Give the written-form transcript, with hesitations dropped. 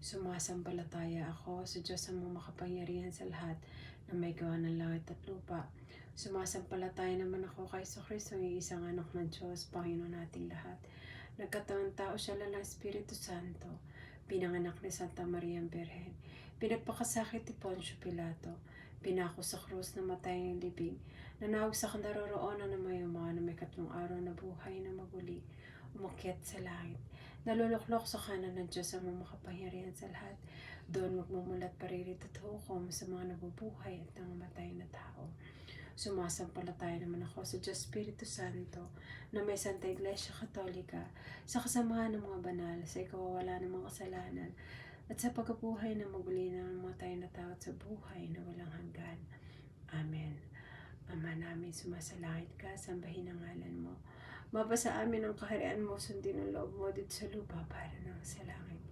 Sumasampalataya ako sa Diyos ang makapangyarihan sa lahat na may gawa ng langit at lupa. Sumasampalataya naman ako kay Kristo, yung isang anak ng Diyos, Panginoon nating lahat. Nagkataon tao siya ng Espiritu Santo, pinanganak ni Santa Maria Birhen, pinagpakasakit ni Poncio Pilato, pinako sa krus na matay ng libing, nanawag sa kandaroroonan ng mayumahan na may 3 araw na buhay na maguli, umakyat sa langit, naluluklok sa kanan ng Diyos ang makapangyarihan sa lahat. Doon magmumulat paririt at hukom sa mga nabubuhay at nangamatay na tao. Sumasampalataya naman ako sa Diyos Espiritu Santo na may Santa Iglesia Katolika, sa kasamahan ng mga banal, sa ikawawalan ng mga kasalanan, at sa pagkabuhay na maguli ng matay na tao at sa buhay na walang hanggan. Amen. Ama namin, sumasalangit ka, sambahin ang ngalan mo. Mapasa amin ang kaharian mo, sundin ang loob mo dito sa lupa para nang sa langit.